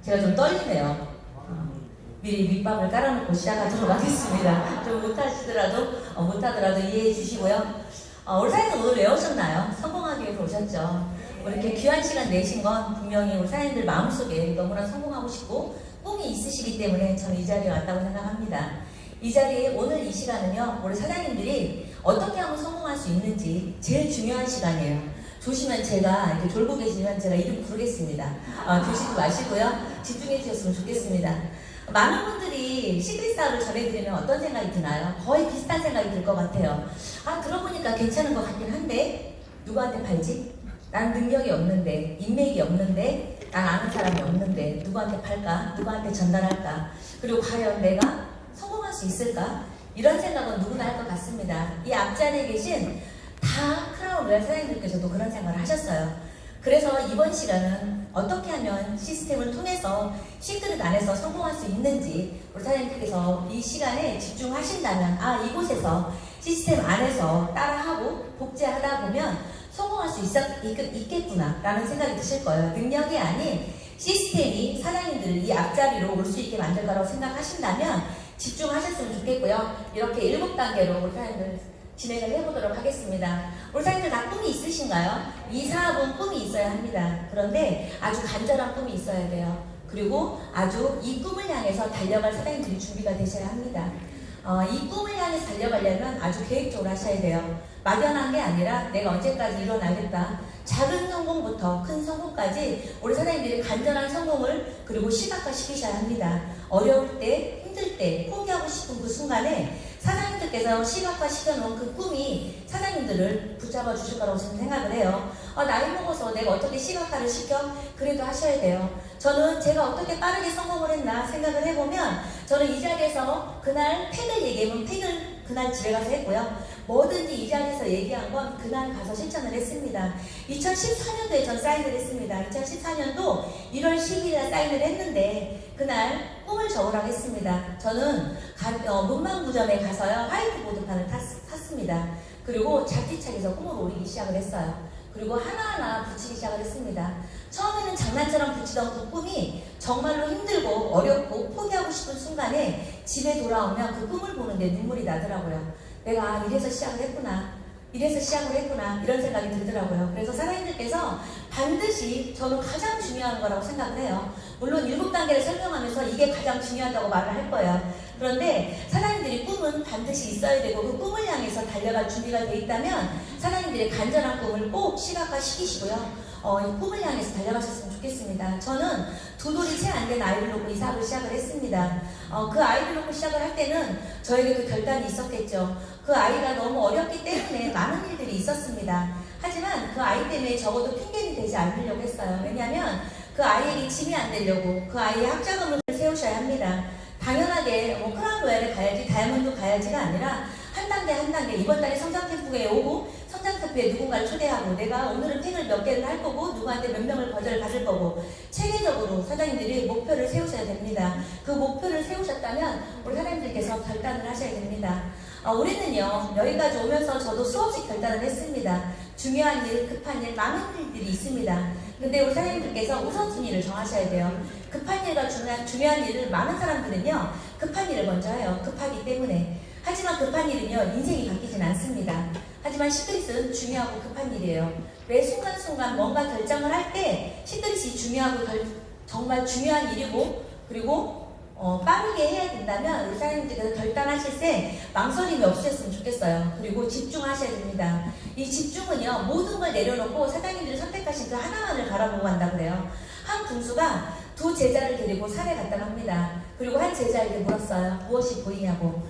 제가 좀 떨리네요. 미리 밑밥을 깔아놓고 시작하도록 하겠습니다. 좀 못하더라도 이해해 주시고요. 우리 사장님 오늘 왜 오셨나요? 성공하기 위해서 오셨죠. 이렇게 귀한 시간 내신 건 분명히 우리 사장님들 마음속에 너무나 성공하고 싶고 꿈이 있으시기 때문에 저는 이 자리에 왔다고 생각합니다. 이 자리에 오늘 이 시간은요, 우리 사장님들이 어떻게 하면 성공할 수 있는지 제일 중요한 시간이에요. 조심하면 제가 이렇게 졸고 계시면 제가 이름 부르겠습니다. 조심히 마시고요. 집중해 주셨으면 좋겠습니다. 많은 분들이 시크릿 사업을 전해드리면 어떤 생각이 드나요? 거의 비슷한 생각이 들 것 같아요. 들어보니까 괜찮은 것 같긴 한데 누구한테 팔지? 난 능력이 없는데, 인맥이 없는데, 난 아는 사람이 없는데 누구한테 팔까? 누구한테 전달할까? 그리고 과연 내가 성공할 수 있을까? 이런 생각은 누구나 할 것 같습니다. 이 앞자리에 계신 다 크라운 로얄 사장님들께서도 그런 생각을 하셨어요. 그래서 이번 시간은 어떻게 하면 시스템을 통해서 시크릿 안에서 성공할 수 있는지 우리 사장님께서 이 시간에 집중하신다면 이곳에서 시스템 안에서 따라하고 복제하다 보면 성공할 수 있겠구나 라는 생각이 드실 거예요. 능력이 아닌 시스템이 사장님들을 이 앞자리로 올 수 있게 만들 거라고 생각하신다면 집중하셨으면 좋겠고요. 이렇게 7단계로 우리 사장님들 진행을 해보도록 하겠습니다. 우리 사장님들 다 꿈이 있으신가요? 이 사업은 꿈이 있어야 합니다. 그런데 아주 간절한 꿈이 있어야 돼요. 그리고 아주 이 꿈을 향해서 달려갈 사장님들이 준비가 되셔야 합니다. 이 꿈을 향해서 달려가려면 아주 계획적으로 하셔야 돼요. 막연한 게 아니라 내가 언제까지 이뤄나겠다. 작은 성공부터 큰 성공까지 우리 사장님들이 간절한 성공을 그리고 시각화시키셔야 합니다. 어려울 때, 힘들 때, 포기하고 싶은 그 순간에 사장님들께서 시각화시켜놓은 그 꿈이 사장님들을 붙잡아 주실 거라고 저는 생각을 해요. 나이 먹어서 내가 어떻게 시각화를 시켜? 그래도 하셔야 돼요. 저는 제가 어떻게 빠르게 성공을 했나 생각을 해보면 저는 이 자리에서 그날 팩을 얘기하면 팩을 그날 집에 가서 했고요. 뭐든지 이 자리에서 얘기한 건 그날 가서 실천을 했습니다. 2014년도에 전 사인을 했습니다. 2014년도 1월 10일에 사인을 했는데 그날 꿈을 적으라고 했습니다. 저는 문방구점에 가서요 화이트보드판을 탔습니다. 그리고 잡지책에서 꿈을 오리기 시작을 했어요. 그리고 하나하나 붙이기 시작을 했습니다. 처음에는 장난처럼 붙이던 그 꿈이 정말로 힘들고 어렵고 포기하고 싶은 순간에 집에 돌아오면 그 꿈을 보는데 눈물이 나더라고요. 내가 이래서 시작을 했구나. 이런 생각이 들더라고요. 그래서 사장님들께서 반드시 저는 가장 중요한 거라고 생각을 해요. 물론 7단계를 설명하면서 이게 가장 중요하다고 말을 할 거예요. 그런데 사장님들이 꿈은 반드시 있어야 되고 그 꿈을 향해서 달려갈 준비가 돼 있다면 사장님들의 간절한 꿈을 꼭 시각화시키시고요. 이 꿈을 향해서 달려가셨으면 좋겠습니다. 저는 두 돌이 채 안 된 아이를 놓고 이 사업을 시작을 했습니다. 그 아이를 놓고 시작을 할 때는 저에게도 결단이 있었겠죠. 그 아이가 너무 어렸기 때문에 많은 일들이 있었습니다. 하지만 그 아이 때문에 적어도 핑계는 되지 않으려고 했어요. 왜냐하면 그 아이에게 짐이 안 되려고 그 아이의 학자금을 세우셔야 합니다. 당연하게 크라운 로얄에 가야지 다이아몬드 가야지가 아니라 한 단계 한 단계 이번 달에 성장 캠프에 오고 성장 캠프에 누군가를 초대하고 내가 오늘은 팩을 몇 개를 할 거고 누구한테 몇 명을 거절을 받을 거고 체계적으로 사장님들이 목표를 세우셔야 됩니다. 그 목표를 세우셨다면 우리 사장님들께서 결단을 하셔야 됩니다. 올해는요 여기까지 오면서 저도 수없이 결단을 했습니다. 중요한 일, 급한 일, 많은 일들이 있습니다. 근데 우리 사장님들께서 우선순위를 정하셔야 돼요. 급한 일과 중요한 일을 많은 사람들은요 급한 일을 먼저 해요. 급하기 때문에. 하지만 급한 일은요 인생이 바뀌진 않습니다. 하지만 시크릿은 중요하고 급한 일이에요. 매 순간순간 뭔가 결정을 할 때 시크릿이 중요하고 정말 중요한 일이고 그리고 빠르게 해야 된다면 우리 사장님들께서 결단하실 때 망설임이 없으셨으면 좋겠어요. 그리고 집중하셔야 됩니다. 이 집중은요 모든 걸 내려놓고 사장님들이 선택하신 그 하나만을 바라보고 간다고 그래요. 한 군수가 두 제자를 데리고 산에 갔다 갑니다. 그리고 한 제자에게 물었어요. 무엇이 보이냐고.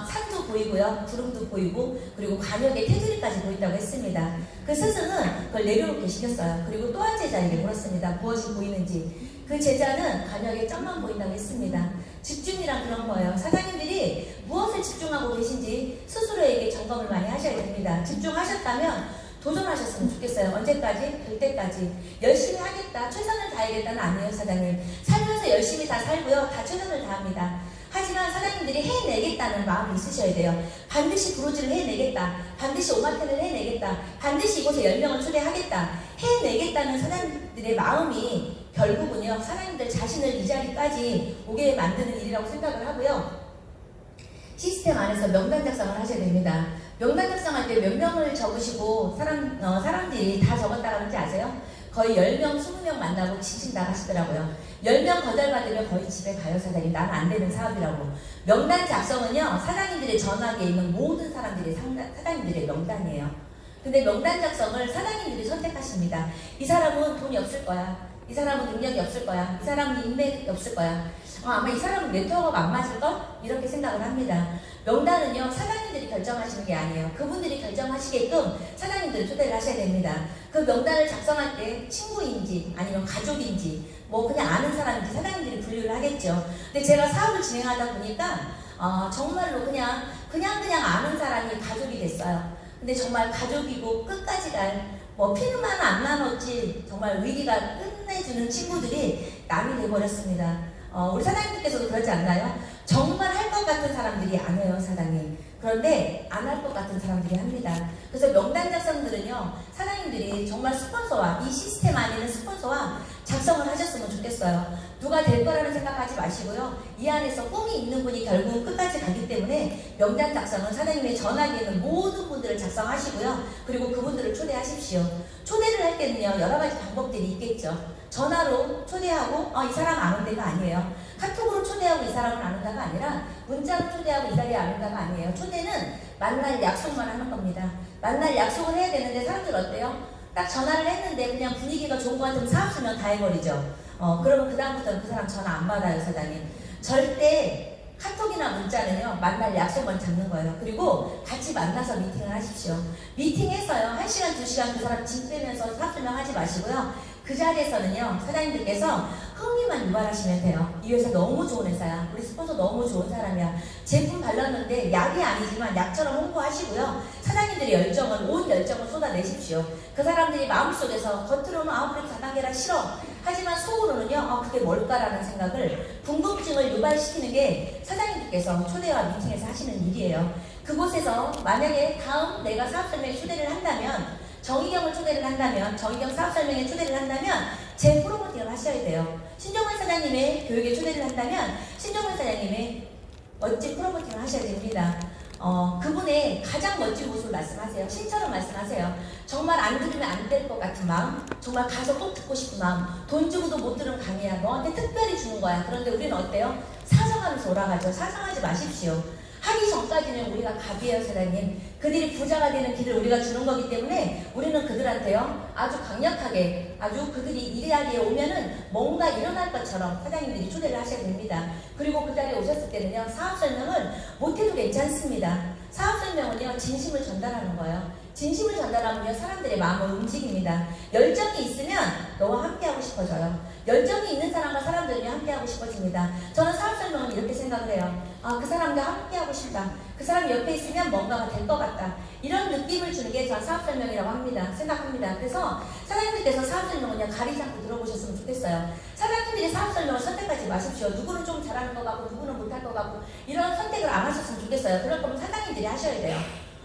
산도 보이고요. 구름도 보이고 그리고 관역의 테두리까지 보인다고 했습니다. 그 스승은 그걸 내려놓게 시켰어요. 그리고 또 한 제자에게 물었습니다. 무엇이 보이는지. 그 제자는 관역의 점만 보인다고 했습니다. 집중이란 그런 거예요. 사장님들이 무엇을 집중하고 계신지 스스로에게 점검을 많이 하셔야 됩니다. 집중하셨다면 도전하셨으면 좋겠어요. 언제까지? 될 때까지. 열심히 하겠다, 최선을 다하겠다는 아니에요, 사장님. 살면서 열심히 다 살고요, 다 최선을 다합니다. 하지만 사장님들이 해내겠다는 마음이 있으셔야 돼요. 반드시 브로즈를 해내겠다, 반드시 오마텐을 해내겠다, 반드시 이곳에 10명을 초대하겠다, 해내겠다는 사장님들의 마음이 결국은요 사장님들 자신을 이 자리까지 오게 만드는 일이라고 생각을 하고요. 시스템 안에서 명단 작성을 하셔야 됩니다. 명단 작성할 때 몇 명을 적으시고 사람들이 다 적었다고 하는지 아세요? 거의 10명, 20명 만나고 지친다 하시더라고요. 10명 거절받으면 거의 집에 가요, 사장님. 나는 안 되는 사업이라고. 명단 작성은요, 사장님들의 전화기에 있는 모든 사람들이 사장님들의 명단이에요. 근데 명단 작성을 사장님들이 선택하십니다. 이 사람은 돈이 없을 거야. 이 사람은 능력이 없을 거야. 이 사람은 인맥이 없을 거야. 아마 이 사람은 네트워크가 안 맞을걸? 이렇게 생각을 합니다. 명단은요, 사장님들이 결정하시는 게 아니에요. 그분들이 결정하시게끔 사장님들을 초대를 하셔야 됩니다. 그 명단을 작성할 때 친구인지 아니면 가족인지 뭐 그냥 아는 사람인지 사장님들이 분류를 하겠죠. 근데 제가 사업을 진행하다 보니까 정말로 그냥 아는 사람이 가족이 됐어요. 근데 정말 가족이고 끝까지 갈 뭐 피는만 안 나눴지 정말 위기가 끝내주는 친구들이 남이 돼버렸습니다. 우리 사장님께서도 그러지 않나요? 정말 할 것 같은 사람들이 안 해요, 사장님. 그런데 안 할 것 같은 사람들이 합니다. 그래서 명단 작성들은요, 사장님들이 정말 스폰서와 이 시스템 안에 있는 스폰서와 작성을 하셨으면 좋겠어요. 누가 될 거라는 생각하지 마시고요. 이 안에서 꿈이 있는 분이 결국 끝까지 가기 때문에 명단 작성은 사장님의 전화기에 있는 모든 분들을 작성하시고요. 그리고 그분들을 초대하십시오. 초대를 할 때는요, 여러 가지 방법들이 있겠죠. 전화로 초대하고 이 사람 안 온다가 아니에요. 카톡으로 초대하고 이 사람은 안 온다가 아니라 문자로 초대하고 이 자리에 안 온다가 아니에요. 초대는 만날 약속만 하는 겁니다. 만날 약속을 해야 되는데 사람들 어때요? 딱 전화를 했는데 그냥 분위기가 좋은 거 같으면 사업 설명 다 해버리죠. 그러면 그다음부터는 그 사람 전화 안 받아요, 사장님. 절대 카톡이나 문자는요, 만날 약속만 잡는 거예요. 그리고 같이 만나서 미팅을 하십시오. 미팅해서요, 1시간, 2시간 그 사람 진 빼면서 사업 설명하지 마시고요. 그 자리에서는요, 사장님들께서 흥미만 유발하시면 돼요. 이 회사 너무 좋은 회사야. 우리 스폰서 너무 좋은 사람이야. 제품 발랐는데 약이 아니지만 약처럼 홍보하시고요. 사장님들의 열정을, 온 열정을 쏟아내십시오. 그 사람들이 마음속에서 겉으로는 그렇게 4단계라 싫어. 하지만 속으로는요, 그게 뭘까라는 생각을, 궁금증을 유발시키는 게 사장님들께서 초대와 미팅에서 하시는 일이에요. 그곳에서 만약에 다음 내가 사업 설명에 초대를 한다면, 정희경을 초대를 한다면, 정희경 사업 설명에 초대를 한다면 제 프로모팅을 하셔야 돼요. 신정환 사장님의 교육에 초대를 한다면 신정환 사장님의 멋진 프로모팅을 하셔야 됩니다. 그분의 가장 멋진 모습을 말씀하세요. 신처럼 말씀하세요. 정말 안 들으면 안 될 것 같은 마음, 정말 가서 꼭 듣고 싶은 마음, 돈 주고도 못 들은 강의야. 너한테 특별히 주는 거야. 그런데 우리는 어때요? 사정하면서 올라가죠. 사정하지 마십시오. 하기 전까지는 우리가 갑이에요, 사장님. 그들이 부자가 되는 길을 우리가 주는 거기 때문에 우리는 그들한테요, 아주 강력하게, 아주 그들이 이 자리에 오면은 뭔가 일어날 것처럼 사장님들이 초대를 하셔야 됩니다. 그리고 그 자리에 오셨을 때는요, 사업 설명을 못해도 괜찮습니다. 사업 설명은요, 진심을 전달하는 거예요. 진심을 전달하면요, 사람들의 마음을 움직입니다. 열정이 있으면 너와 함께하고 싶어져요. 열정이 있는 사람과 사람들은요, 함께하고 싶어집니다. 저는 사업 설명은 이렇게 생각을 해요. 그 사람과 함께하고 싶다. 그 사람 옆에 있으면 뭔가가 될 것 같다. 이런 느낌을 주는 게 전 사업 설명이라고 합니다. 생각합니다. 그래서 사장님들께서 사업 설명은요, 가리지 않고 들어보셨으면 좋겠어요. 사장님들이 사업 설명을 선택하지 마십시오. 누구는 좀 잘하는 것 같고 누구는 못할 것 같고 이런 선택을 안 하셨으면 좋겠어요. 그럴 거면 사장님들이 하셔야 돼요.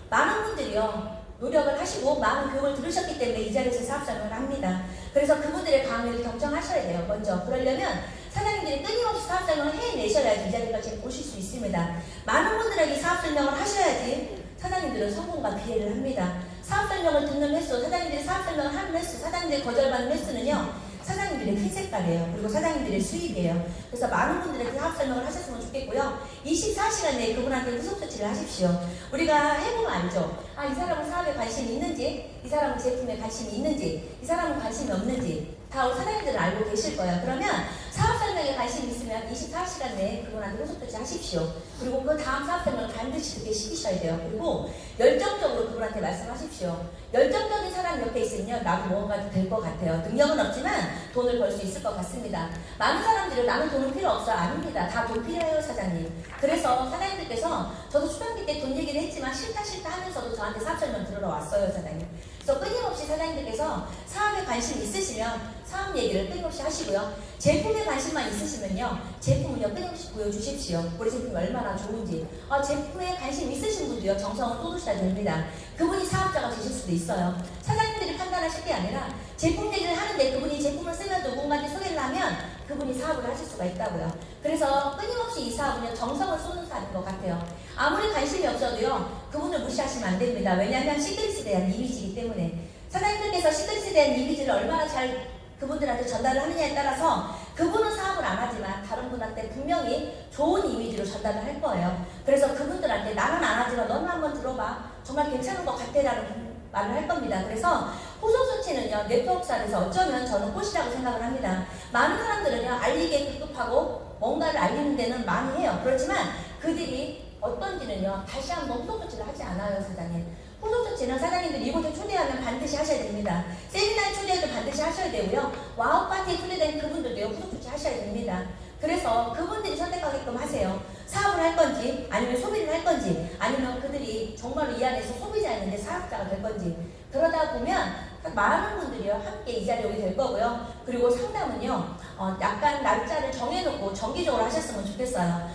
많은 분들이요, 노력을 하시고 많은 교육을 들으셨기 때문에 이 자리에서 사업 설명을 합니다. 그래서 그분들의 강의를 경청하셔야 돼요. 먼저 그러려면 사장님들이 끊임없이 사업 설명을 해내셔야지 이 자리까지 오실 수 있습니다. 많은 분들에게 사업 설명을 하셔야지 사장님들은 성공과 기회를 합니다. 사업 설명을 듣는 횟수, 사장님들이 사업 설명을 하는 횟수, 사장님들이 거절받는 횟수는요, 사장님들의 흰 색깔이에요. 그리고 사장님들의 수입이에요. 그래서 많은 분들에게 사업 설명을 하셨으면 좋겠고요. 24시간 내에 그분한테 후속 조치를 하십시오. 우리가 해보면 알죠. 이 사람은 사업에 관심이 있는지, 이 사람은 제품에 관심이 있는지, 이 사람은 관심이 없는지 다 우리 사장님들은 알고 계실 거예요. 그러면 사업 설명에 관심이 있으면 24시간 내에 그분한테 후속 조치 하십시오. 그리고 그 다음 사업 설명을 반드시 듣게 시키셔야 돼요. 그리고 열정적으로 그분한테 말씀하십시오. 열정적인 사람 옆에 있으면요, 나도 뭔가 될 것 같아요. 능력은 없지만 돈을 벌 수 있을 것 같습니다. 많은 사람들은 나는 돈은 필요 없어. 아닙니다. 다 돈 필요해요, 사장님. 그래서 사장님들께서 저도 초등학교 때 돈 얘기를 했지만 싫다 하면서도 저한테 사업 설명 들으러 왔어요, 사장님. 그래서 끊임없이 사장님들께서 사업에 관심 있으시면 사업 얘기를 끊임없이 하시고요. 제품에 관심만 있으시면요, 제품은요, 끊임없이 보여주십시오. 우리 제품이 얼마나 좋은지. 제품에 관심 있으신 분도요, 정성을 쏟으셔야 됩니다. 그분이 사업자가 되실 수도 있어요. 사장님들이 판단하실 게 아니라 제품 대리를 하는데 그분이 제품을 쓰면 누군가한테 소개를 하면 그분이 사업을 하실 수가 있다고요. 그래서 끊임없이 이 사업은요, 정성을 쏟는 사업인 것 같아요. 아무리 관심이 없어도요, 그분을 무시하시면 안 됩니다. 왜냐하면 시크릿에 대한 이미지이기 때문에. 사장님들께서 시크릿에 대한 이미지를 얼마나 잘 그분들한테 전달을 하느냐에 따라서 그분은 사업을 안 하지만 다른 분한테 분명히 좋은 이미지로 전달을 할 거예요. 그래서 그분들한테 나는 안 하지만 너는 한번 들어봐. 정말 괜찮은 것 같아라는 말을 할 겁니다. 그래서 후속조치는요, 네트워크상에서 어쩌면 저는 꽃이라고 생각을 합니다. 많은 사람들은요, 알리기에 급급하고 뭔가를 알리는 데는 많이 해요. 그렇지만 그들이 어떤지는요, 다시 한번 후속조치를 하지 않아요, 사장님. 후속조치는 사장님들 이곳에 초대하면 반드시 하셔야 됩니다. 세미나에 초대해도 반드시 하셔야 되고요. 와우 파티에 초대된 그분들도요, 후속조치 하셔야 됩니다. 그래서 그분들이 선택하게끔 하세요. 사업을 할 건지, 아니면 소비를 할 건지, 아니면 그들이 정말로 이 안에서 소비자였는데 사업자가 될 건지. 그러다 보면 많은 분들이요, 함께 이 자리에 오게 될 거고요. 그리고 상담은요, 약간 날짜를 정해놓고 정기적으로 하셨으면 좋겠어요.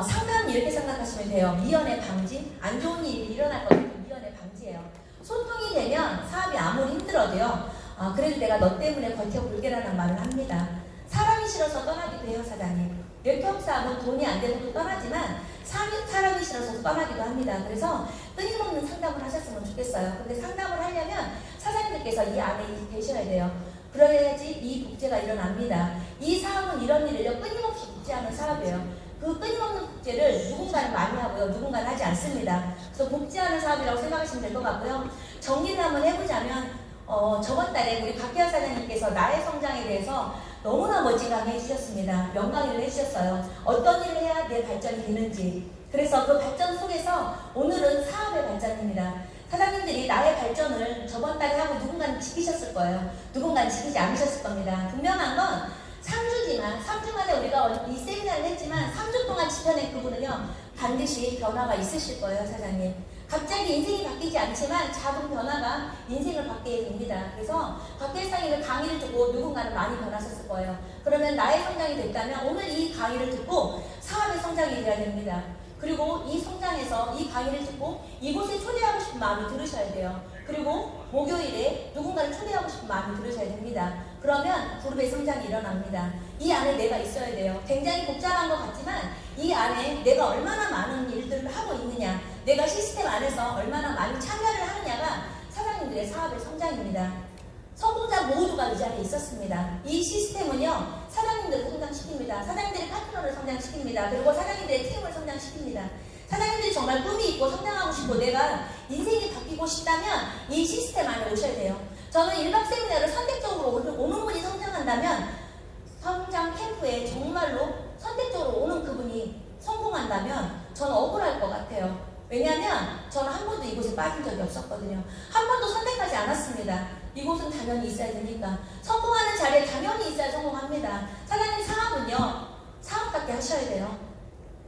상담은 이렇게 생각하시면 돼요. 미연의 방지, 안 좋은 일이 일어날 거예요. 미연의 방지예요. 소통이 되면 사업이 아무리 힘들어도요, 그래도 내가 너 때문에 버텨볼게라는 말을 합니다. 사람이 싫어서 떠나기도 해요, 사장님. 네트워크 사업은 돈이 안 돼서도 떠나지만 사람이 싫어서 떠나기도 합니다. 그래서 끊임없는 상담을 하셨으면 좋겠어요. 근데 상담을 하려면 사장님들께서 이 안에 계셔야 돼요. 그래야지 이 복제가 일어납니다. 이 사업은 이런 일을요, 끊임없이 복제하는 사업이에요. 그 끊임없는 복제를 누군가는 많이 하고요, 누군가는 하지 않습니다. 그래서 복제하는 사업이라고 생각하시면 될 것 같고요. 정리를 한번 해보자면 저번 달에 우리 박혜연 사장님께서 나의 성장에 대해서 너무나 멋진 강의 해주셨습니다. 명강의를 해주셨어요. 어떤 일을 해야 내 발전이 되는지. 그래서 그 발전 속에서 오늘은 사업의 발전입니다. 사장님들이 나의 발전을 저번 달에 하고 누군가는 지키셨을 거예요. 누군가는 지키지 않으셨을 겁니다. 분명한 건 3주지만 3주 만에 우리가 이 세미나를 했지만 3주 동안 지켜낸 그분은요, 반드시 변화가 있으실 거예요, 사장님. 갑자기 인생이 바뀌지 않지만 작은 변화가 인생을 바뀌게 됩니다. 그래서 박혜사님은 강의를 듣고 누군가는 많이 변하셨을 거예요. 그러면 나의 성장이 됐다면 오늘 이 강의를 듣고 사업의 성장이 되어야 됩니다. 그리고 이 성장에서 이 강의를 듣고 이곳에 초대하고 싶은 마음이 들으셔야 돼요. 그리고 목요일에 누군가를 초대하고 싶은 마음이 들으셔야 됩니다. 그러면 그룹의 성장이 일어납니다. 이 안에 내가 있어야 돼요. 굉장히 복잡한 것 같지만 이 안에 내가 얼마나 많은 일들을 하고 있느냐, 내가 시스템 안에서 얼마나 많이 참여를 하느냐가 사장님들의 사업의 성장입니다. 성공자 모두가 이 자리에 있었습니다. 이 시스템은요, 사장님들을 성장시킵니다. 사장님들의 파트너를 성장시킵니다. 그리고 사장님들의 팀을 성장시킵니다. 사장님들이 정말 꿈이 있고 성장하고 싶고 내가 인생이 바뀌고 싶다면 이 시스템 안에 오셔야 돼요. 저는 1박 세미나를 선택적으로 오는 분이 성장한다면, 성장 캠프에 정말로 선택적으로 오는 그분이 성공한다면 저는 억울할 것 같아요. 왜냐하면 저는 한 번도 이곳에 빠진 적이 없었거든요. 한 번도 선택하지 않았습니다. 이곳은 당연히 있어야 되니까. 성공하는 자리에 당연히 있어야 성공합니다. 사장님 사업은요, 사업답게 하셔야 돼요.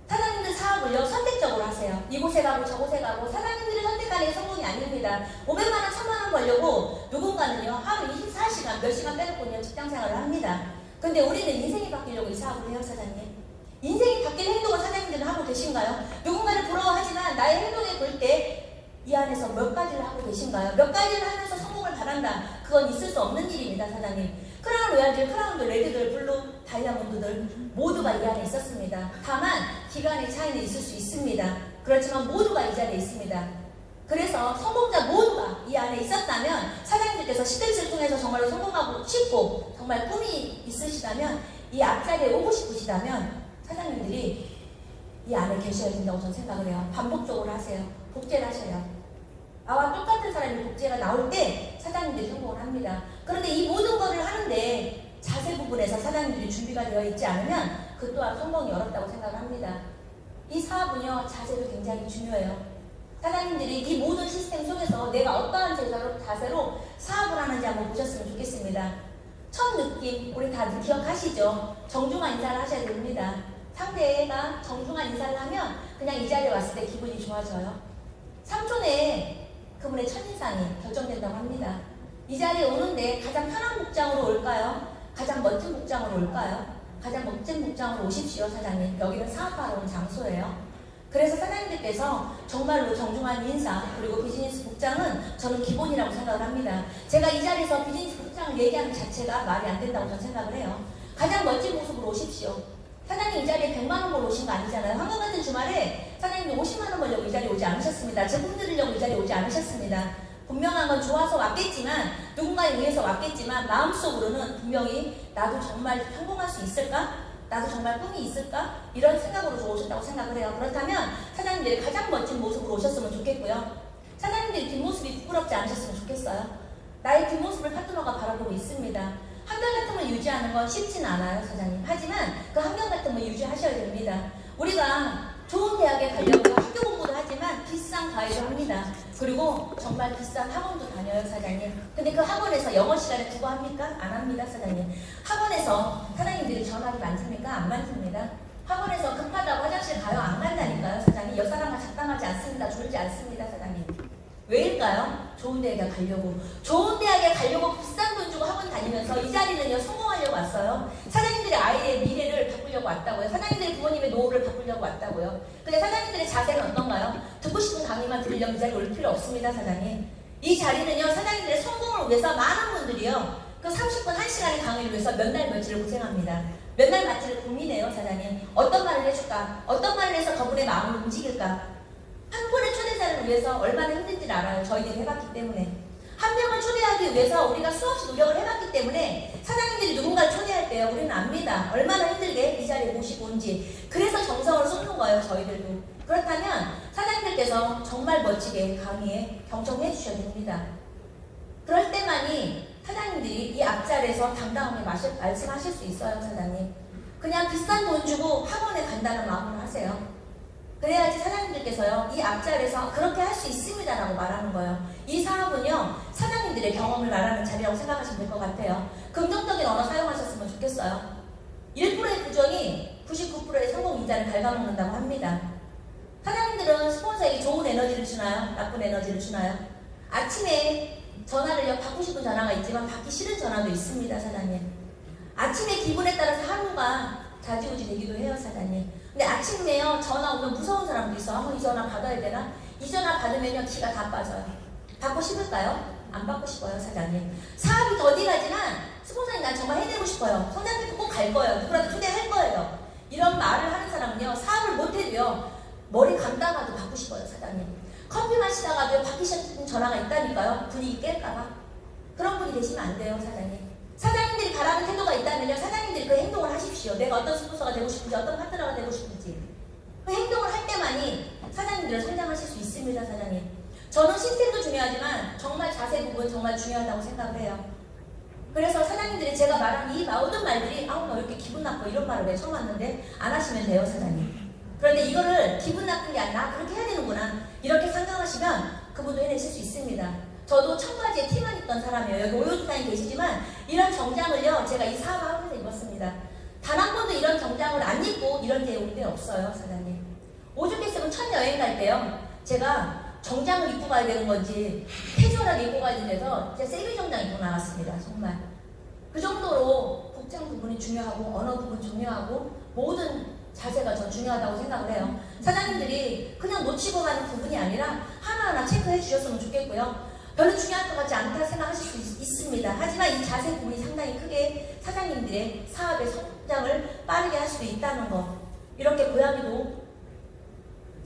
사장님들 사업을요, 선택적으로 하세요. 이곳에 가고 저곳에 가고. 사장님들이 선택하는 게 성공이 아닙니다. 500만원, 1000만원 벌려고 누군가는요, 하루 24시간, 몇 시간 빼놓고요, 직장생활을 합니다. 근데 우리는 인생이 바뀌려고 이 사업을 해요, 사장님. 인생이 바뀔 행동을 사장님들은 하고 계신가요? 누군가를 부러워하지만 나의 행동에 볼 때 이 안에서 몇 가지를 하고 계신가요? 몇 가지를 하면서 성공을 바란다. 그건 있을 수 없는 일입니다, 사장님. 크라운 로얄들, 크라운들, 레드들, 블루, 다이아몬드들 모두가 이 안에 있었습니다. 다만 기간의 차이는 있을 수 있습니다. 그렇지만 모두가 이 자리에 있습니다. 그래서 성공자 모두가 이 안에 있었다면 사장님들께서 시대를 통해서 정말로 성공하고 싶고 정말 꿈이 있으시다면, 이 앞자리에 오고 싶으시다면 사장님들이 이 안에 계셔야 된다고 저는 생각을 해요. 반복적으로 하세요. 복제를 하셔요. 나와 똑같은 사람이 복제가 나올 때 사장님들이 성공을 합니다. 그런데 이 모든 것을 하는데 자세 부분에서 사장님들이 준비가 되어 있지 않으면 그 또한 성공이 어렵다고 생각을 합니다. 이 사업은요, 자세도 굉장히 중요해요. 사장님들이 이 모든 시스템 속에서 내가 어떠한 자세로 사업을 하는지 한번 보셨으면 좋겠습니다. 첫 느낌, 우리 다 기억하시죠? 정중한 인사를 하셔야 됩니다. 상대가 정중한 인사를 하면 그냥 이 자리에 왔을 때 기분이 좋아져요. 3초 내에 그분의 첫인상이 결정된다고 합니다. 이 자리에 오는데 가장 편한 복장으로 올까요? 가장 멋진 복장으로 올까요? 가장 멋진 복장으로 오십시오, 사장님. 여기는 사업하러 온 장소예요. 그래서 사장님들께서 정말로 정중한 인사 그리고 비즈니스 복장은 저는 기본이라고 생각을 합니다. 제가 이 자리에서 비즈니스 복장을 얘기하는 자체가 말이 안 된다고 저는 생각을 해요. 가장 멋진 모습으로 오십시오. 사장님 이 자리에 100만 원 벌러 오신 거 아니잖아요. 황금 같은 주말에 사장님이 50만 원 벌려고 이 자리에 오지 않으셨습니다. 제품 드리려고 이 자리에 오지 않으셨습니다. 분명한 건 좋아서 왔겠지만 누군가에 의해서 왔겠지만 마음속으로는 분명히 나도 정말 성공할 수 있을까? 나도 정말 꿈이 있을까? 이런 생각으로 오셨다고 생각을 해요. 그렇다면 사장님들이 가장 멋진 모습으로 오셨으면 좋겠고요. 사장님들이 뒷모습이 부끄럽지 않으셨으면 좋겠어요. 나의 뒷모습을 파트너가 바라보고 있습니다. 한결같음을 유지하는 건 쉽지는 않아요, 사장님. 하지만 그 한결같음을 유지하셔야 됩니다. 우리가 좋은 대학에 가려고 학교 공부도 하지만 비싼 과외도 합니다. 그리고 정말 비싼 학원도 다녀요, 사장님. 근데 그 학원에서 영어 시간에 국어 합니까? 안 합니다, 사장님. 학원에서 사장님들이 전화기 많습니까? 안 많습니다. 학원에서 급하다고 화장실 가요? 안 간다니까요, 사장님. 옆 사람과 잡담하지 않습니다. 졸지 않습니다, 사장님. 왜일까요? 좋은 대학에 가려고. 좋은 대학에 가려고 비싼 돈 주고 학원 다니면서 이 자리는요, 성공하려고 왔어요. 사장님들의 아이의 미래를 바꾸려고 왔다고요. 사장님들의 부모님의 노후를 바꾸려고 왔다고요. 근데 사장님들의 자세는 어떤가요? 듣고 싶은 강의만 들으려면 이 자리에 올 필요 없습니다, 사장님. 이 자리는요, 사장님들의 성공을 위해서 많은 분들이요, 그 30분, 1시간의 강의를 위해서 몇 날 며칠을 고생합니다. 몇 날 며칠을 고민해요, 사장님. 어떤 말을 해줄까? 어떤 말을 해서 그분의 마음을 움직일까? 한 분의 초대자를 위해서 얼마나 힘든지를 알아요. 저희들이 해봤기 때문에. 한 명을 초대하기 위해서 우리가 수없이 노력을 해봤기 때문에 사장님들이 누군가를 초대할 때요, 우리는 압니다. 얼마나 힘들게 이 자리에 모시고 온지. 그래서 정성을 쏟는 거예요, 저희들도. 그렇다면 사장님들께서 정말 멋지게 강의에 경청해 주셔야 됩니다. 그럴 때만이 사장님들이 이 앞자리에서 당당하게 말씀하실 수 있어요, 사장님. 그냥 비싼 돈 주고 학원에 간다는 마음으로 하세요. 그래야지 사장님들께서요, 이 앞자리에서 그렇게 할 수 있습니다라고 말하는 거예요. 이 사업은요, 사장님들의 경험을 말하는 자리라고 생각하시면 될 것 같아요. 긍정적인 언어 사용하셨으면 좋겠어요. 1%의 부정이 99%의 성공 이자를 갉아먹는다고 합니다. 사장님들은 스폰서에게 좋은 에너지를 주나요? 나쁜 에너지를 주나요? 아침에 전화를요, 받고 싶은 전화가 있지만 받기 싫은 전화도 있습니다, 사장님. 아침에 기분에 따라서 하루가 좌지우지 되기도 해요, 사장님. 근데 아침에요, 전화 오면 무서운 사람도 있어. 이 전화 받아야 되나? 이 전화 받으면요, 기가 다 빠져요. 받고 싶을까요? 안 받고 싶어요, 사장님. 사업이 더디가지만 스폰서님 난 정말 해내고 싶어요. 성장기도 꼭 갈 거예요. 누구라도 초대할 거예요. 이런 말을 하는 사람은요, 사업을 못해도요, 머리 감다가도 받고 싶어요, 사장님. 커피 마시다가도 받기 싫은 전화가 있다니까요. 분위기 깰까봐. 그런 분이 되시면 안 돼요, 사장님. 사장님들이 바라는 태도가 있다면요, 사장님들이 그 행동을 하십시오. 내가 어떤 스폰서가 되고 싶은지, 어떤 파트너가 되고 싶은지. 그 행동을 할 때만이 사장님들을 성장하실 수 있습니다, 사장님. 저는 시스템도 중요하지만 정말 자세 부분 정말 중요하다고 생각을 해요. 그래서 사장님들이 제가 말한 이 모든 말들이 너 왜 이렇게 기분 나빠 이런 말을 왜 처음 왔는데 안 하시면 돼요, 사장님. 그런데 이거를 기분 나쁜 게 아니라 그렇게 해야 되는구나 이렇게 생각하시면 그분도 해내실 수 있습니다. 저도 청바지에 티만 입던 사람이에요. 여기 오요지사님 계시지만 이런 정장을요, 제가 이 사업을 하면서 입었습니다. 단 한 번도 이런 정장을 안 입고 이런 데에 온 데 없어요, 사장님. 오죽했으면 첫 여행 갈 때요, 제가 정장을 입고 가야 되는 건지 캐주얼하게 입고 가야 돼서 제가 세미 정장 입고 나갔습니다, 정말. 그 정도로 복장 부분이 중요하고 언어 부분 중요하고 모든 자세가 전 중요하다고 생각을 해요. 사장님들이 그냥 놓치고 가는 부분이 아니라 하나하나 체크해 주셨으면 좋겠고요. 별로 중요할 것 같지 않다 생각하실 수 있습니다. 하지만 이 자세 부분이 상당히 크게 사장님들의 사업의 성장을 빠르게 할 수도 있다는 것. 이렇게 고양이도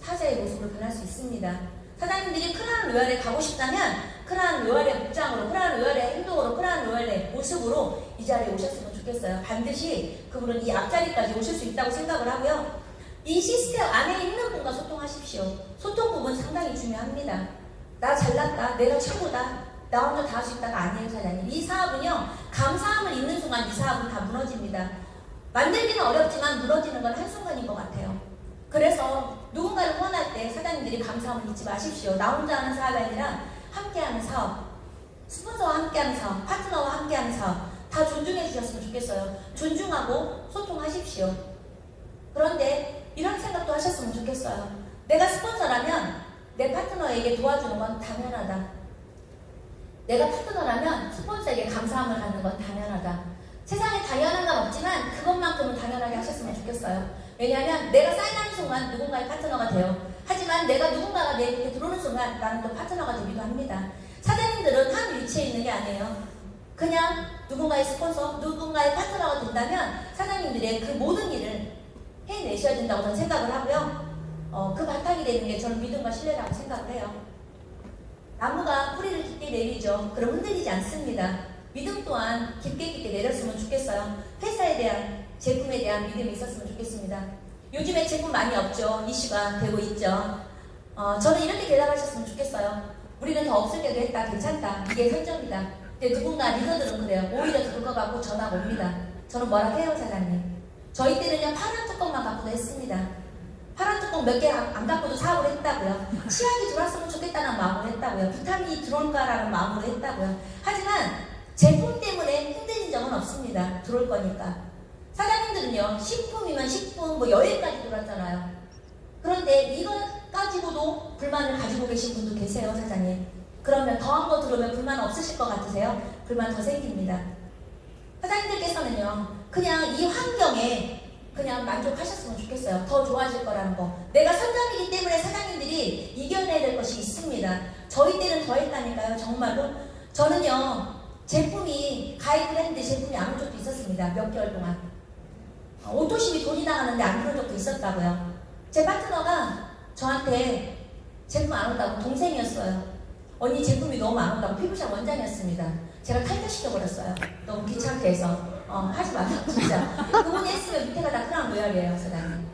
사자의 모습으로 변할 수 있습니다. 사장님들이 크라운 로얄에 가고 싶다면 크라운 로얄의 복장으로, 크라운 로얄의 행동으로, 크라운 로얄의 모습으로 이 자리에 오셨으면 좋겠어요. 반드시 그분은 이 앞자리까지 오실 수 있다고 생각을 하고요. 이 시스템 안에 있는 분과 소통하십시오. 소통 부분 상당히 중요합니다. 나 잘났다, 내가 최고다, 나 혼자 다 할 수 있다가 아니에요, 사장님. 이 사업은요, 감사함을 잊는 순간 이 사업은 다 무너집니다. 만들기는 어렵지만 무너지는 건 한순간인 것 같아요. 그래서 누군가를 후원할 때 사장님들이 감사함을 잊지 마십시오. 나 혼자 하는 사업이 아니라 함께하는 사업, 스폰서와 함께하는 사업, 파트너와 함께하는 사업 다 존중해 주셨으면 좋겠어요. 존중하고 소통하십시오. 그런데 이런 생각도 하셨으면 좋겠어요. 내가 스폰서라면 내 파트너에게 도와주는 건 당연하다. 내가 파트너라면 스폰서에게 감사함을 갖는 건 당연하다. 세상에 당연한 건 없지만 그것만큼은 당연하게 하셨으면 좋겠어요. 왜냐하면 내가 사인하는 순간 누군가의 파트너가 돼요. 하지만 내가 누군가가 내 밑에 들어오는 순간 나는 또 파트너가 되기도 합니다. 사장님들은 한 위치에 있는 게 아니에요. 그냥 누군가의 스폰서, 누군가의 파트너가 된다면 사장님들의 그 모든 일을 해내셔야 된다고 저는 생각을 하고요. 그 바탕이 되는 게 저는 믿음과 신뢰라고 생각을 해요. 나무가 뿌리를 깊게 내리죠. 그럼 흔들리지 않습니다. 믿음 또한 깊게 내렸으면 좋겠어요. 회사에 대한, 제품에 대한 믿음이 있었으면 좋겠습니다. 요즘에 제품 많이 없죠. 이슈가 되고 있죠. 저는 이렇게 대답하셨으면 좋겠어요. 우리는 더 없을 때도 했다. 괜찮다. 이게 현저입니다. 근데 누군가 리더들은 그래요. 오히려 그거 갖고 전화가 옵니다. 저는 뭐라 해요, 사장님? 저희 때는요, 파란 뚜껑만 갖고도 했습니다. 파란 뚜껑 몇 개 안 갖고도 사업을 했다고요. 치약이 들어왔으면 좋겠다는 마음으로 했다고요. 비타민이 들어올까라는 마음으로 했다고요. 하지만 제품 때문에 흔들린 적은 없습니다. 들어올 거니까. 사장님들은요, 식품이면 식품, 뭐 여행까지 들어왔잖아요. 그런데 이거 가지고도 불만을 가지고 계신 분도 계세요, 사장님. 그러면 더한 거 들어오면 불만 없으실 것 같으세요? 불만 더 생깁니다. 사장님들께서는요, 그냥 이 환경에 그냥 만족하셨으면 좋겠어요. 더 좋아질 거라는 거. 내가 선장이기 때문에 사장님들이 이겨내야 될 것이 있습니다. 저희 때는 더 했다니까요. 정말로. 저는요, 제품이 가입을 했는데 제품이 안 온 적도 있었습니다. 몇 개월 동안. 오토십이 돈이 나가는데 안 들어온 적도 있었다고요. 제 파트너가 저한테 제품 안 온다고, 동생이었어요. 언니 제품이 너무 안 온다고, 피부샵 원장이었습니다. 제가 탈퇴시켜버렸어요. 너무 귀찮게 해서. 하지 말라고, 진짜. 그분이 했으면 밑에가 다 크랑 로얄이에요, 사장님.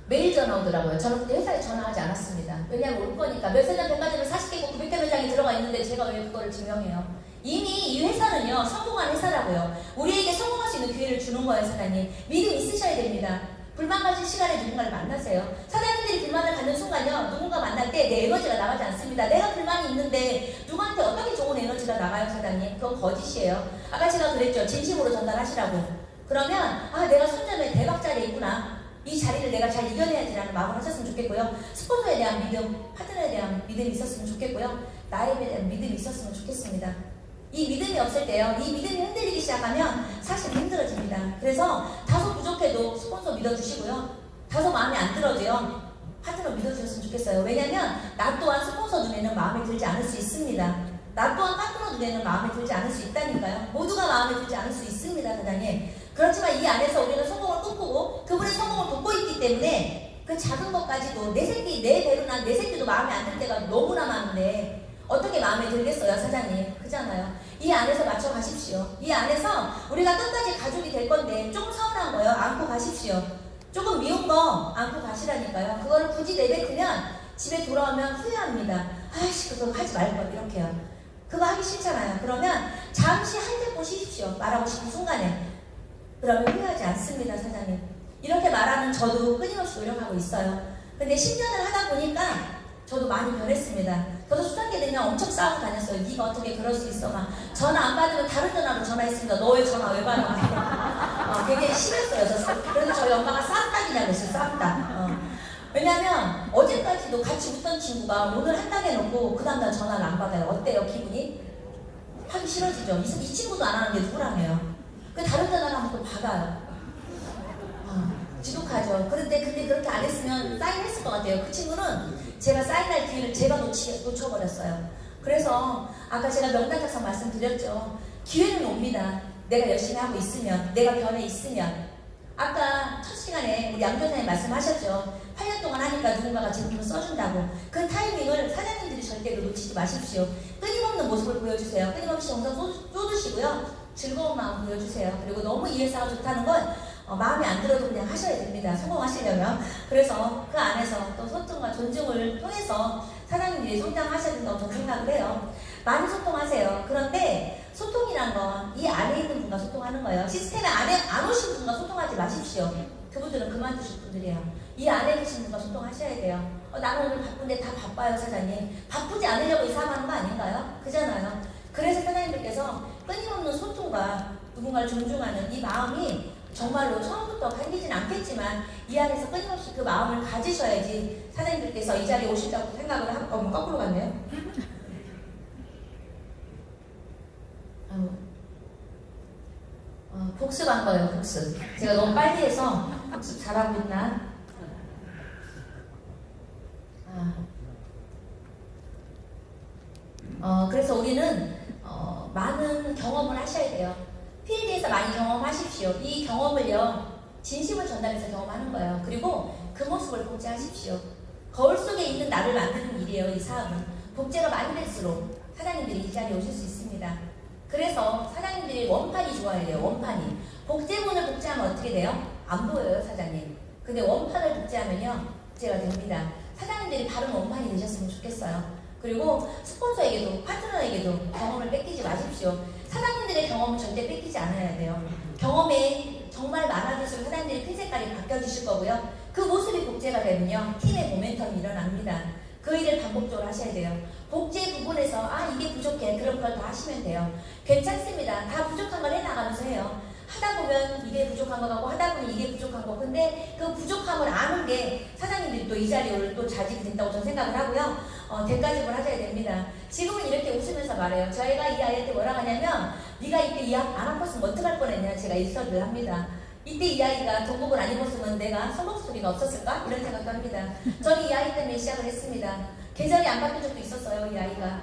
매일 전화 오더라고요. 저는 그때 회사에 전화하지 않았습니다. 왜냐하면 올 거니까. 몇세전 백화점에 40개국 900개 매장이 들어가 있는데 제가 왜 그거를 증명해요? 이미 이 회사는요, 성공한 회사라고요. 우리에게 성공할 수 있는 기회를 주는 거예요, 사장님. 믿음 있으셔야 됩니다. 불만 가진 시간에 누군가를 만나세요. 사장님들이 불만을 갖는 순간요, 누군가 만날 때 내 에너지가 나가지 않습니다. 내가 불만이 있는데 누구한테 어떻게 좋은 에너지가 나가요, 사장님? 그건 거짓이에요. 아까 제가 그랬죠. 진심으로 전달하시라고. 그러면 내가 손잡에 대박 자리에 있구나. 이 자리를 내가 잘 이겨내야지라는 마음을 하셨으면 좋겠고요. 스폰서에 대한 믿음, 파트너에 대한 믿음이 있었으면 좋겠고요. 나에 대한 믿음이 있었으면 좋겠습니다. 이 믿음이 없을 때요, 이 믿음이 흔들리기 시작하면 사실 힘들어집니다. 그래서 다소 부족해도 스폰서 믿어주시고요. 다소 마음에 안 들어도요, 파트너 믿어주셨으면 좋겠어요. 왜냐면 나 또한 스폰서 눈에는 마음에 들지 않을 수 있습니다. 나 또한 파트너 눈에는 마음에 들지 않을 수 있다니까요. 모두가 마음에 들지 않을 수 있습니다, 사장님. 그렇지만 이 안에서 우리는 성공을 꿈꾸고 그분의 성공을 돕고 있기 때문에 그 작은 것까지도 내 새끼, 내 배로나 내 새끼도 마음에 안 들 때가 너무나 많은데 어떻게 마음에 들겠어요, 사장님? 그잖아요. 이 안에서 맞춰 가십시오. 이 안에서 우리가 끝까지 가족이 될 건데 조금 서운한 거요, 안고 가십시오. 조금 미운 거 안고 가시라니까요. 그거를 굳이 내뱉으면 집에 돌아오면 후회합니다. 아이씨, 그거 하지 말걸, 이렇게요. 그거 하기 싫잖아요. 그러면 잠시 한 대 보시십시오. 말하고 싶은 순간에. 그러면 후회하지 않습니다, 사장님. 이렇게 말하는 저도 끊임없이 노력하고 있어요. 근데 10년을 하다 보니까 저도 많이 변했습니다. 저도 초등학교 되면 엄청 싸우고 다녔어요. 네가 어떻게 그럴 수 있어? 막 전화 안 받으면 다른 전화로 전화했습니다. 너 왜 전화 왜 받아? 굉장히 심했어요. 그래서 저희 엄마가 쌈딱이냐고 했어요. 쌈딱. 왜냐면 어제까지도 같이 웃던 친구가 오늘 한다고 해놓고 그 다음날 전화를 안 받아요. 어때요, 기분이? 하기 싫어지죠. 이 친구도 안 하는데 누구랑 해요? 그 다른 전화를 하면 또 받아요. 지독하죠. 근데 그렇게 안 했으면 사인했을 것 같아요. 그 친구는 제가 사인할 기회를 제가 놓쳐버렸어요. 그래서 아까 제가 명단 작성 말씀드렸죠. 기회는 옵니다. 내가 열심히 하고 있으면, 내가 변해 있으면. 아까 첫 시간에 우리 양교사님 말씀하셨죠. 8년 동안 하니까 누군가가 제품을 써준다고. 그 타이밍을 사장님들이 절대로 놓치지 마십시오. 끊임없는 모습을 보여주세요. 끊임없이 정성 쏟으시고요. 즐거운 마음 보여주세요. 그리고 너무 이 회사가 좋다는 건 마음에 안 들어도 그냥 하셔야 됩니다. 성공하시려면. 그래서 그 안에서 또 소통과 존중을 통해서 사장님들이 성장하셔야 된다고 저는 생각을 해요. 많이 소통하세요. 그런데 소통이란 건 이 안에 있는 분과 소통하는 거예요. 시스템에 안에 안 오신 분과 소통하지 마십시오. 그분들은 그만두실 분들이에요. 이 안에 계신 분과 소통하셔야 돼요. 나는 오늘 바쁜데 다 바빠요, 사장님. 바쁘지 않으려고 이 사람 하는 거 아닌가요? 그잖아요. 그래서 사장님들께서 끊임없는 소통과 누군가를 존중하는 이 마음이 정말로 처음부터 생기진 않겠지만 이 안에서 끊임없이 그 마음을 가지셔야지 사장님들께서 이 자리에 오신다고 생각을 하고 거꾸로 갔네요. 복습한 거예요, 복습. 제가 너무 빨리 해서 학습 잘하고 있나? 그래서 우리는 많은 경험을 하셔야 돼요. 필드에서 많이 경험하십시오. 이 경험을요, 진심을 전달해서 경험하는 거예요. 그리고 그 모습을 복제하십시오. 거울 속에 있는 나를 만드는 일이에요. 이 사업은 복제가 많이 될수록 사장님들이 이 자리에 오실 수 있습니다. 그래서 사장님들이 원판이 좋아야 돼요. 원판이. 복제본을 복제하면 어떻게 돼요? 안 보여요, 사장님. 근데 원판을 복제하면요, 복제가 됩니다. 사장님들이 바른 원판이 되셨으면 좋겠어요. 그리고 스폰서에게도, 파트너에게도 경험을 뺏기지 마십시오. 사장님들의 경험은 절대 뺏기지 않아야 돼요. 경험에 정말 많아질수록 사장님들이 핀 색깔이 바뀌어지실 거고요. 그 모습이 복제가 되면요, 팀의 모멘텀이 일어납니다. 그 일을 반복적으로 하셔야 돼요. 복제 부분에서 이게 부족해. 그럼 그걸 더 하시면 돼요. 괜찮습니다. 다 부족한 걸 해나가면서 해요. 하다 보면 이게 부족한 거 같고 하다 보면 이게 부족한 거. 근데 그 부족함을 아는 게 사장님들이 또 이 자리에 오늘 또 자직이 된다고 저는 생각을 하고요. 대가집을 하셔야 됩니다. 지금은 이렇게 웃으면서 말해요. 저희가 이 아이한테 뭐라 하냐면 네가 이때 이 안 아팠으면 어떡할 뻔했냐 제가 일설을 합니다. 이때 이 아이가 동복을 안 입었으면 내가 성목소리가 없었을까? 이런 생각도 합니다. 저는 이 아이 때문에 시작을 했습니다. 계절이 안 바뀐 적도 있었어요, 이 아이가.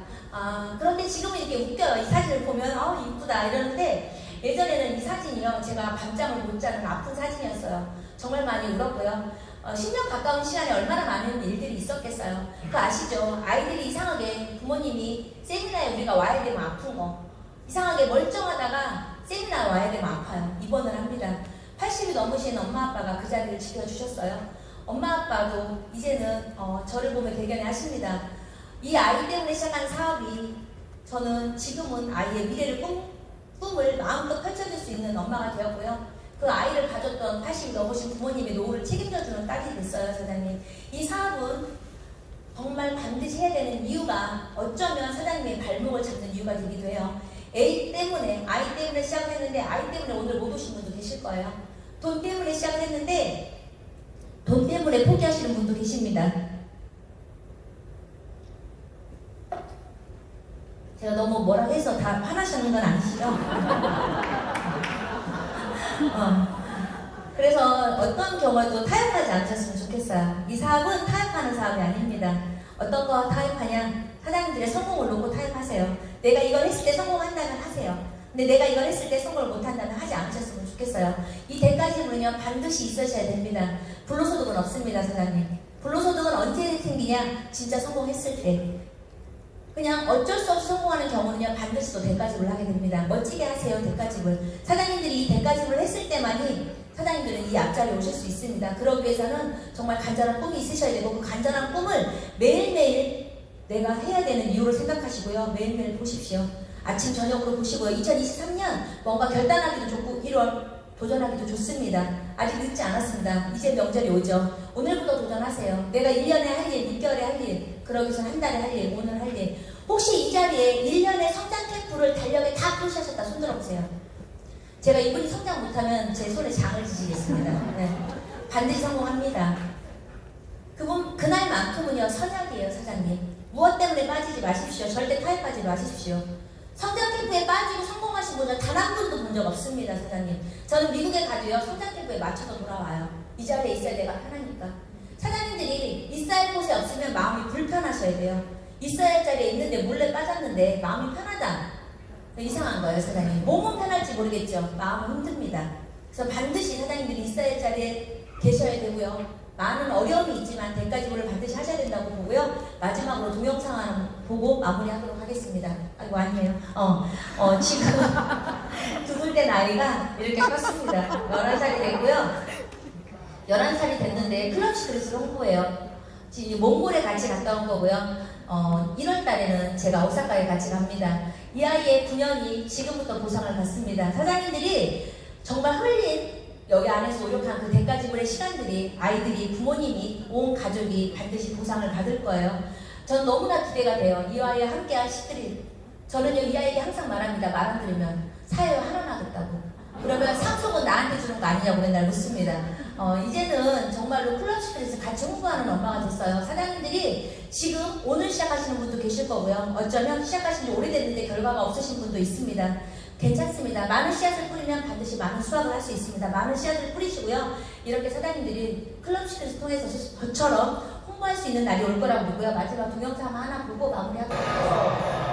그런데 지금은 이렇게 웃겨요. 이 사진을 보면 이쁘다 이러는데 예전에는 이 사진이요, 제가 밤잠을 못 자는 아픈 사진이었어요. 정말 많이 울었고요. 10년 가까운 시간에 얼마나 많은 일들이 있었겠어요. 그거 아시죠? 아이들이 이상하게 부모님이 세미나에 우리가 와야 되면 아픈 거, 이상하게 멀쩡하다가 세미나에 와야 되면 아파요. 입원을 합니다. 80이 넘으신 엄마 아빠가 그 자리를 지켜주셨어요. 엄마 아빠도 이제는 저를 보며 대견해 하십니다. 이 아이 때문에 시작한 사업이 저는 지금은 아이의 미래를 꿈을 마음껏 펼쳐줄 수 있는 엄마가 되었고요. 그 아이를 가졌던 80이 넘으신 부모님의 노후를 책임져주는 딸이 됐어요, 사장님. 이 사업은 정말 반드시 해야 되는 이유가 어쩌면 사장님의 발목을 잡는 이유가 되기도 해요. 아이 때문에 시작을 했는데 아이 때문에 오늘 못 오신 분도 계실 거예요. 돈 때문에 시작을 했는데 돈 때문에 포기하시는 분도 계십니다. 제가 너무 뭐라고 해서 다 화나시는 건 아니시죠? 그래서 어떤 경우에도 타협하지 않으셨으면 좋겠어요. 이 사업은 타협하는 사업이 아닙니다. 어떤 거 타협하냐? 사장님들의 성공을 놓고 타협하세요. 내가 이걸 했을 때 성공한다면 하세요. 근데 내가 이걸 했을 때 성공을 못한다면 하지 않으셨으면 좋겠어요. 이 대가지문은요, 반드시 있으셔야 됩니다. 불로소득은 없습니다, 사장님. 불로소득은 언제 생기냐? 진짜 성공했을 때. 그냥 어쩔 수 없이 성공하는 경우는요, 반드시 또 대가집을 하게 됩니다. 멋지게 하세요, 대가집을. 사장님들이 이 대가집을 했을 때만이 사장님들은 이 앞자리에 오실 수 있습니다. 그러기 위해서는 정말 간절한 꿈이 있으셔야 되고, 그 간절한 꿈을 매일매일 내가 해야 되는 이유를 생각하시고요. 매일매일 보십시오. 아침 저녁으로 보시고요. 2023년 뭔가 결단하기도 좋고 1월 도전하기도 좋습니다. 아직 늦지 않았습니다. 이제 명절이 오죠. 오늘부터 도전하세요. 내가 1년에 할 일, 6개월에 할 일, 그러기 위해서 한 달에 할 일, 오늘 할 일. 혹시 이 자리에 1년의 성장 캠프를 달력에 다 표시하셨다 손 들어보세요. 제가 이분이 성장 못하면 제 손에 장을 지지겠습니다. 네. 반드시 성공합니다. 그날만큼은요, 선약이에요, 사장님. 무엇 때문에 빠지지 마십시오. 절대 타협하지 마십시오. 성장 캠프에 빠지고 성공하신 분은 단 한 분도 본 적 없습니다, 사장님. 저는 미국에 가도요, 성장 캠프에 맞춰서 돌아와요. 이 자리에 있어야 내가 편하니까. 사장님들이 있어야 할 곳에 없으면 마음이 불편하셔야 돼요. 있어야 할 자리에 있는데 몰래 빠졌는데 마음이 편하다. 이상한 거예요, 사장님. 몸은 편할지 모르겠죠. 마음은 힘듭니다. 그래서 반드시 사장님들이 있어야 할 자리에 계셔야 되고요. 많은 어려움이 있지만 대가지불을 반드시 하셔야 된다고 보고요. 마지막으로 동영상 보고 마무리하도록 하겠습니다. 아니에요. 지금 두 분의 나이가 이렇게 컸습니다. 11살이 됐고요. 11살이 됐는데 클럽시크릿을 홍보해요. 지금 몽골에 같이 갔다 온 거고요. 1월 달에는 제가 오사카에 같이 갑니다. 이 아이의 9년이 지금부터 보상을 받습니다. 사장님들이 정말 흘린 여기 안에서 노력한 그 대가지불의 시간들이 아이들이, 부모님이, 온 가족이 반드시 보상을 받을 거예요. 저는 너무나 기대가 돼요. 이 아이와 함께한 시들이. 저는요, 이 아이에게 항상 말합니다. 말 안 들으면 사회와 하나 나겠다고. 그러면 상속은 나한테 주는 거 아니냐고 맨날 묻습니다. 이제는 정말로 클럽시크릿을 같이 홍보하는 엄마가 됐어요. 사장님들이 지금 오늘 시작하시는 분도 계실 거고요. 어쩌면 시작하신 지 오래됐는데 결과가 없으신 분도 있습니다. 괜찮습니다. 많은 씨앗을 뿌리면 반드시 많은 수확을 할 수 있습니다. 많은 씨앗을 뿌리시고요. 이렇게 사장님들이 클럽시트를 통해서 저처럼 홍보할 수 있는 날이 올 거라고 믿고요. 마지막 동영상 하나 보고 마무리하도록 하겠습니다.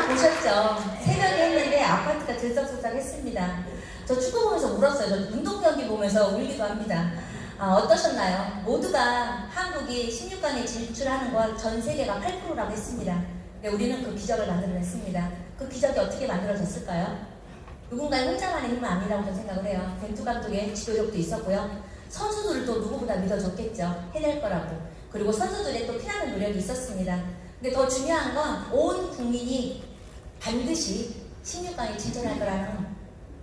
보셨죠? 새벽에 했는데 아파트가 들썩들썩했습니다. 저 축구 보면서 울었어요. 저 운동 경기 보면서 울기도 합니다. 어떠셨나요? 모두가 한국이 16강에 진출하는 건 전 세계가 8%라고 했습니다. 근데 우리는 그 기적을 만들어냈습니다. 그 기적이 어떻게 만들어졌을까요? 누군가의 혼자만의 힘은 아니라고 저는 생각을 해요. 벤투 감독의 지도력도 있었고요. 선수들도 누구보다 믿어줬겠죠. 해낼 거라고. 그리고 선수들의 또 피나는 노력이 있었습니다. 근데 더 중요한 건 온 국민이 반드시 16강에 진출할 거라는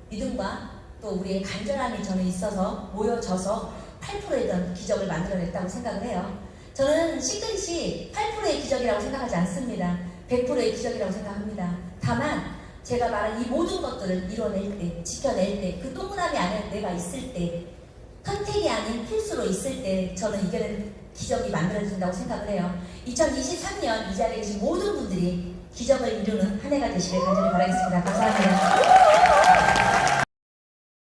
믿음과 또 우리의 간절함이 저는 있어서 모여져서 8%의 기적을 만들어냈다고 생각을 해요. 저는 시크릿이 8%의 기적이라고 생각하지 않습니다. 100%의 기적이라고 생각합니다. 다만 제가 말한 이 모든 것들을 이뤄낼 때, 지켜낼 때, 그 동그라미 안에 내가 있을 때, 선택이 아닌 필수로 있을 때 저는 이겨낸 기적이 만들어진다고 생각을 해요. 2023년 이 자리에 계신 모든 분들이 기적을 이루는 한 해가 되시길 간절히 바라겠습니다. 감사합니다.